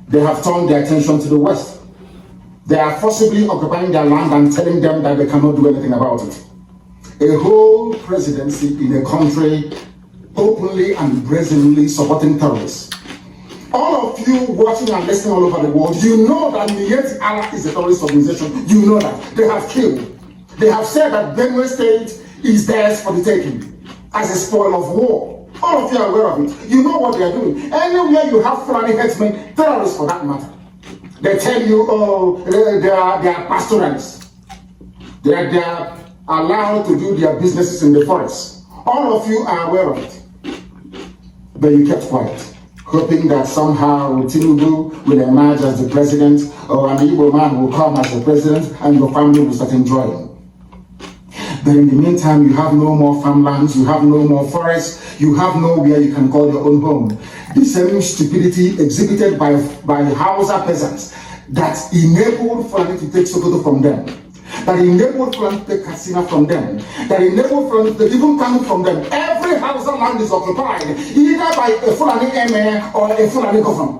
they have turned their attention to the West. They are forcibly occupying their land and telling them that they cannot do anything about it. A whole presidency in a country openly and brazenly supporting terrorists. All of you watching and listening all over the world, you know that Niyeti Allah is a terrorist organization. You know that. They have killed. They have said that Benue State is theirs for the taking as a spoil of war. All of you are aware of it. You know what they are doing. Anywhere you have Fulani headsmen, terrorists for that matter, they tell you, oh, they are pastoralists. They are allowed to do their businesses in the forest. All of you are aware of it. But you kept quiet, hoping that somehow Tinubu will emerge as the president, or an Igbo man will come as the president, and your family will start enjoying. But in the meantime, you have no more farmlands, you have no more forests, you have nowhere you can call your own home. The same stupidity exhibited by Hausa peasants that enabled Fulani to take Sokoto from them, that enabled Fulani to take Katsina from them, that enabled Fulani to take even Kanu from them. Every Hausa land is occupied either by a Fulani emir or a Fulani governor.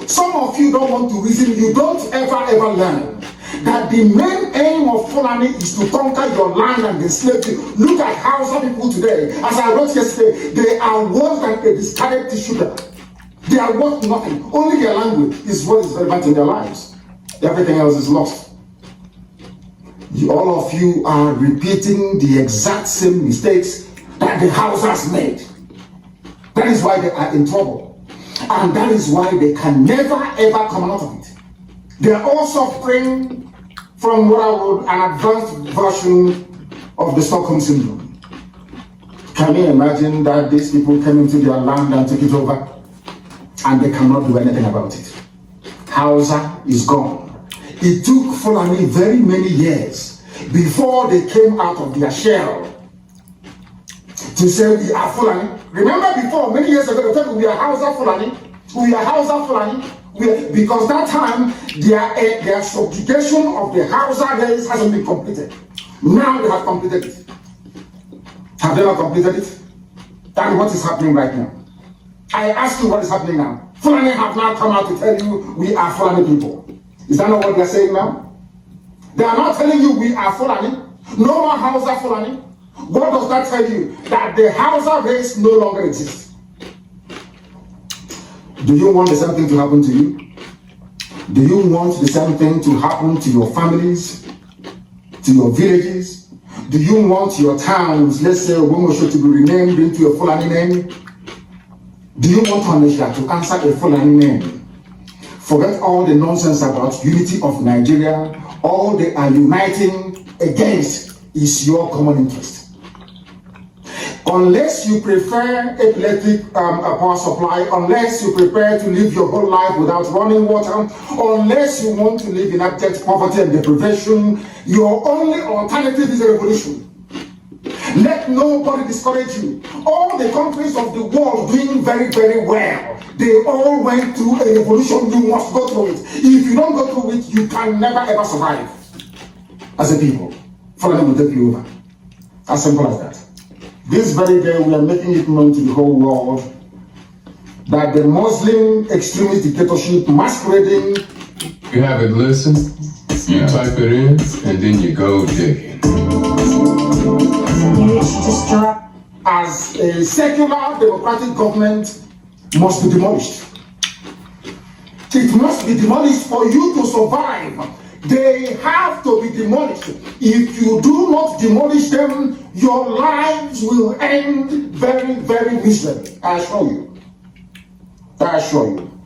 Some of you don't want to reason, you don't ever learn that the main aim of Fulani is to conquer your land and enslave you. Look at Hausa people today. As I wrote yesterday, they are worse than a discarded tissue paper. They are worth nothing. Only their language is what is relevant in their lives. Everything else is lost. All of you are repeating the exact same mistakes that the Hausas made. That is why they are in trouble. And that is why they can never ever come out of it. They are all suffering from what I would an advanced version of the Stockholm Syndrome. Can you imagine that these people came into their land and took it over and they cannot do anything about it? Hausa is gone. It took Fulani very many years before they came out of their shell to say we are Fulani. Remember before, many years ago, they told we are Hausa Fulani, we are Hausa Fulani, because that time their subjugation of the Hausa race hasn't been completed. Now they have completed it. Have they not completed it? That is what is happening right now. I ask you what is happening now. Fulani have now come out to tell you we are Fulani people. Is that not what they are saying now? They are not telling you we are Fulani. No more Hausa Fulani. What does that tell you? That the Hausa race no longer exists. Do you want the same thing to happen to you? Do you want the same thing to happen to your families, to your villages? Do you want your towns, let's say Womosho, to be renamed into a Fulani name? Do you want Onisha to answer a Fulani name? Forget all the nonsense about unity of Nigeria. All they are uniting against is your common interest. Unless you prefer epileptic power supply, unless you prepare to live your whole life without running water, unless you want to live in abject poverty and deprivation, your only alternative is a revolution. Let nobody discourage you. All the countries of the world doing very, very well, they all went through a revolution. You must go through it. If you don't go through it, you can never ever survive as a people. Fulani will take you over. As simple as that. This very day, we are making it known to the whole world that the Muslim extremist dictatorship masquerading. You have it listen, you type it in, and then you go digging. As a secular democratic government must be demolished. It must be demolished for you to survive. They have to be demolished. If you do not demolish them, your lives will end very, very miserably. I assure you. I assure you.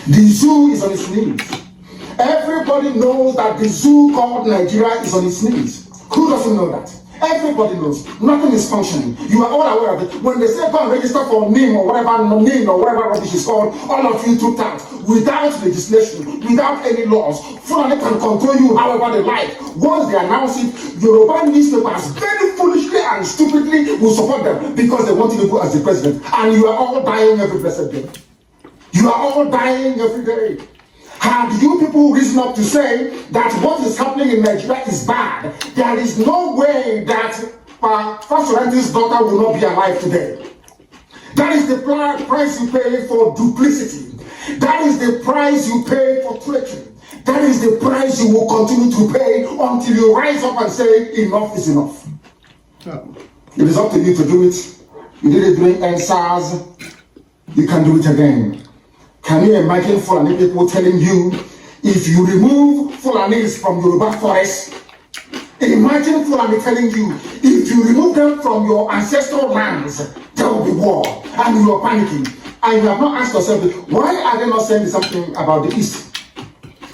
The zoo is on its knees. Everybody knows that the zoo called Nigeria is on its knees. Who doesn't know that? Everybody knows. Nothing is functioning. You are all aware of it. When they say go and register for NIM or whatever rubbish is called, all of you took that without legislation, without any laws. Fulani can control you however they like. Once they announce it, Yoruba newspapers very foolishly and stupidly will support them because they want you to go as the president. And you are all dying every blessed day. You are all dying every day. Had you people risen up to say that what is happening in Nigeria is bad, there is no way that First Orange's daughter will not be alive today. That is the price you pay for duplicity. That is the price you pay for treachery. That is the price you will continue to pay until you rise up and say, enough is enough. It is up to you to do it. You did it during NSAS. You can do it again. Can you imagine Fulani people telling you, if you remove Fulanis from Yoruba forest, imagine Fulani telling you, if you remove them from your ancestral lands, there will be war, and you are panicking. And you have not asked yourself, why are they not saying something about the East?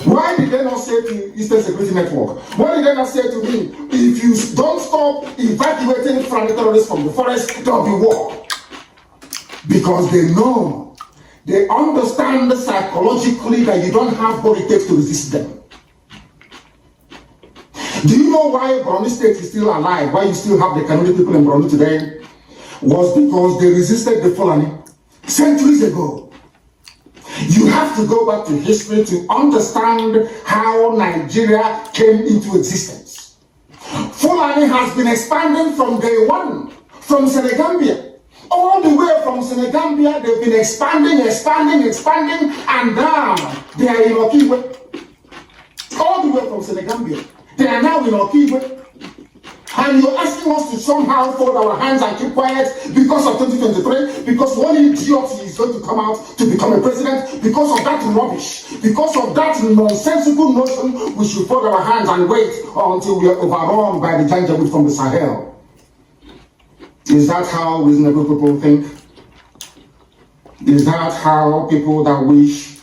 Why did they not say to Eastern Security Network? Why did they not say to me, if you don't stop evacuating Fulani terrorists from the forest, there will be war? Because they know, they understand psychologically that you don't have what it takes to resist them. Do you know why Borno State is still alive? Why you still have the Kanu people in Borno today? Was because they resisted the Fulani centuries ago. You have to go back to history to understand how Nigeria came into existence. Fulani has been expanding from day one, from Senegambia. All the way from Senegambia, they've been expanding, and now they are in Okigwe. All the way from Senegambia, they are now in Okigwe. And you're asking us to somehow fold our hands and keep quiet because of 2023, because one idiot is going to come out to become a president, because of that rubbish, because of that nonsensical notion, we should fold our hands and wait until we are overrun by the Janjaweed from the Sahel. Is that how reasonable people think? Is that how people that wish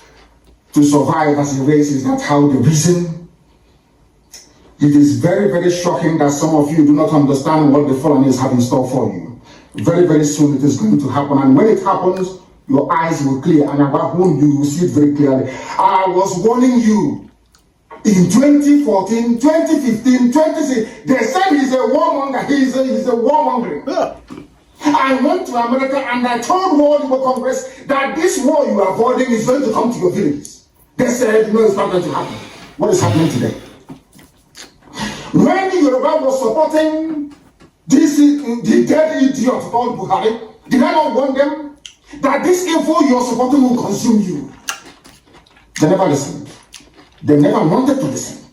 to survive as a race, is that how they reason? It is very, very shocking that some of you do not understand what the Fulanis have in store for you. Very, very soon it is going to happen. And when it happens, your eyes will clear. And about whom you will see it very clearly. I was warning you in 2014, 2015, 2016. They said he's a warmonger. He's a warmonger. I went to America and I told World War Congress that this war you are avoiding is going to come to your villages. They said, no, it's not going to happen. What is happening today? When Yoruba was supporting the dead idiot called Buhari, did I not warn them that this evil you're supporting will consume you? They never listened. They never wanted to listen.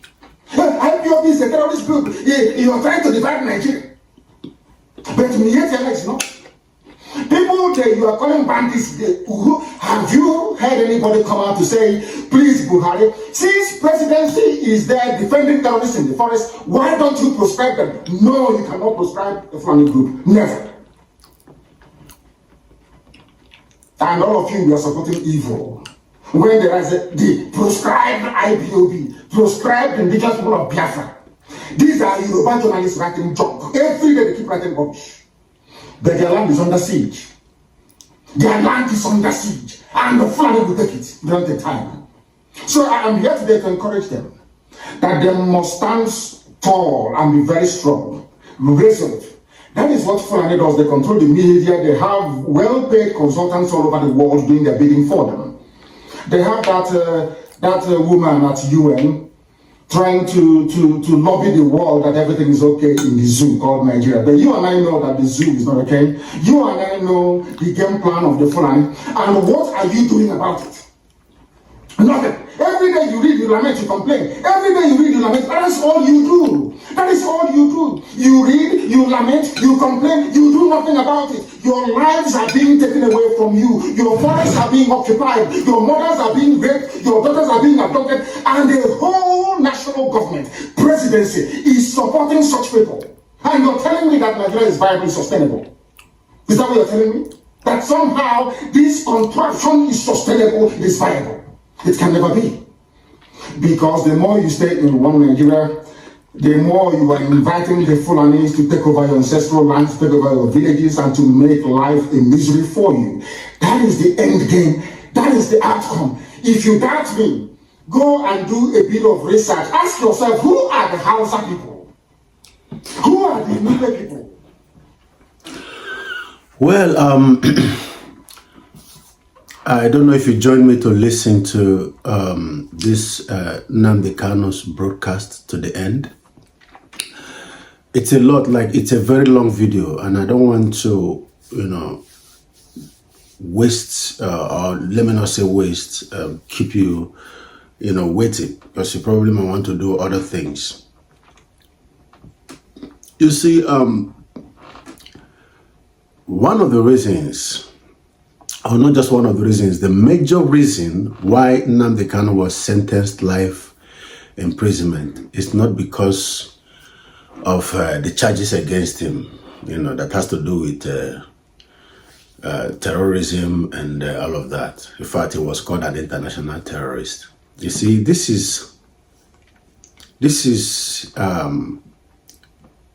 IPOB is a terrorist group. You are trying to divide Nigeria. But Nigeria is not. People that you are calling bandits, have you heard anybody come out to say, please Buhari, since presidency is there defending terrorists in the forest, why don't you proscribe them? No, you cannot proscribe the Fulani group. Never. And all of you are supporting evil. When there is the proscribed IPOB, proscribed indigenous people of Biafra. These are Yoruba journalists writing junk. Every day they keep writing rubbish. But their land is under siege. Their land is under siege. And the Fulani will take it during the time. So I am here today to encourage them that they must stand tall and be very strong, resolute. That is what Fulani does. They control the media. They have well-paid consultants all over the world doing their bidding for them. They have that woman at UN trying to lobby the world that everything is okay in the zoo called Nigeria. But you and I know that the zoo is not okay. You and I know the game plan of the Fulani. And what are you doing about it? Nothing. Every day you read, you lament, you complain. Every day you read, you lament. That is all you do. That is all you do. You read, you lament, you complain, you do nothing about it. Your lives are being taken away from you. Your forests are being occupied. Your mothers are being raped. Your daughters are being abducted. And the whole national government, presidency, is supporting such people. And you're telling me that Nigeria is viably sustainable. Is that what you're telling me? That somehow this contraction is sustainable, is viable. It can never be. Because the more you stay in one Nigeria, the more you are inviting the Fulanis to take over your ancestral lands, take over your villages, and to make life a misery for you. That is the end game. That is the outcome. If you doubt me, go and do a bit of research. Ask yourself, who are the Hausa people? Who are the Nnamdi people? Well, I don't know if you joined me to listen to this Nnamdi Kanu's broadcast to the end. It's a lot, like it's a very long video, and I don't want to, waste, or let me not say waste, keep you, waiting, because you probably might want to do other things. You see, one of the reasons, or not just one of the reasons, the major reason why Nnamdi Kanu was sentenced life imprisonment is not because of the charges against him, that has to do with terrorism and all of that. In fact, he was called an international terrorist. You see, this is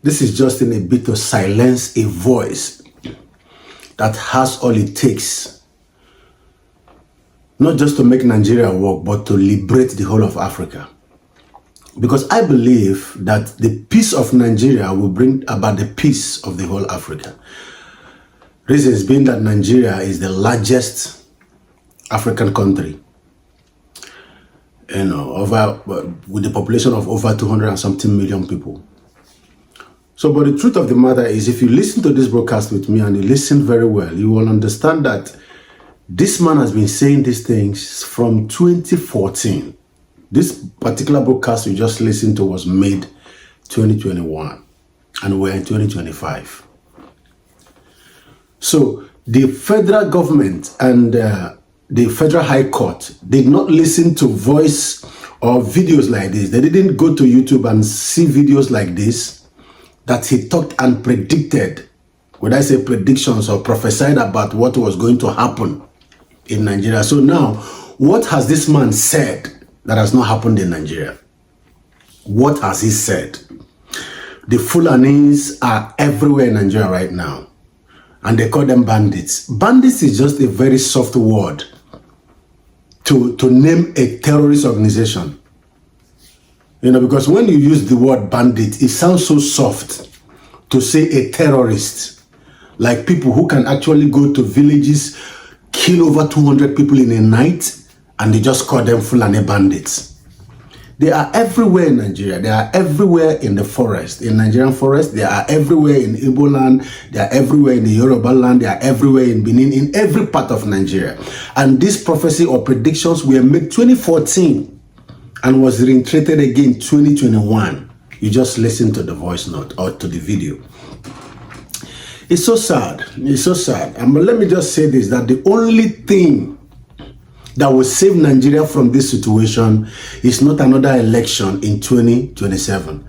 just in a bit to silence a voice that has all it takes, not just to make Nigeria work, but to liberate the whole of Africa. Because I believe that the peace of Nigeria will bring about the peace of the whole Africa. Reasons being that Nigeria is the largest African country, with the population of over 200 and something million people. So, but the truth of the matter is, if you listen to this broadcast with me and you listen very well, you will understand that this man has been saying these things from 2014. This particular broadcast you just listened to was made 2021, and we're in 2025. So the federal government and the Federal High Court did not listen to voice or videos like this. They didn't go to YouTube and see videos like this that he talked and predicted. Would I say predictions or prophesied about what was going to happen in Nigeria? So now, what has this man said that has not happened in Nigeria? What has he said? The Fulanis are everywhere in Nigeria right now, and they call them bandits. Bandits is just a very soft word to name a terrorist organization. Because when you use the word bandit, it sounds so soft to say a terrorist, like people who can actually go to villages, kill over 200 people in a night, and they just call them Fulani bandits. They are everywhere in Nigeria. They are everywhere in the forest, in Nigerian forest. They are everywhere in Igbo land. They are everywhere in the Yoruba land. They are everywhere in Benin, in every part of Nigeria. And this prophecy or predictions were made 2014 and was reiterated again 2021. You just listen to the voice note or to the video. It's so sad. It's so sad. But let me just say this, that the only thing that will save Nigeria from this situation is not another election in 2027.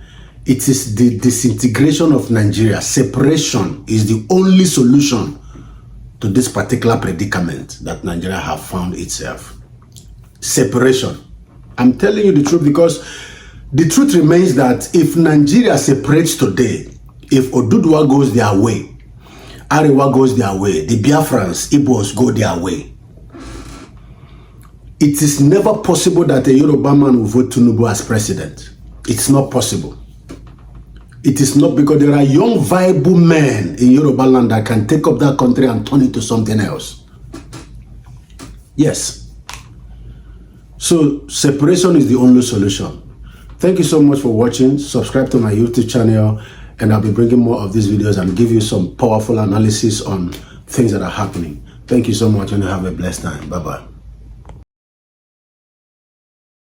It is the disintegration of Nigeria. Separation is the only solution to this particular predicament that Nigeria have found itself. Separation. I'm telling you the truth, because the truth remains that if Nigeria separates today, if Oduduwa goes their way, Arewa goes their way, the Biafrans, Igbos go their way, it is never possible that a Yoruba man will vote Tinubu as president. It's not possible. It is not, because there are young, viable men in Yoruba land that can take up that country and turn it to something else. Yes. So separation is the only solution. Thank you so much for watching. Subscribe to my YouTube channel, and I'll be bringing more of these videos and give you some powerful analysis on things that are happening. Thank you so much, and have a blessed time. Bye-bye.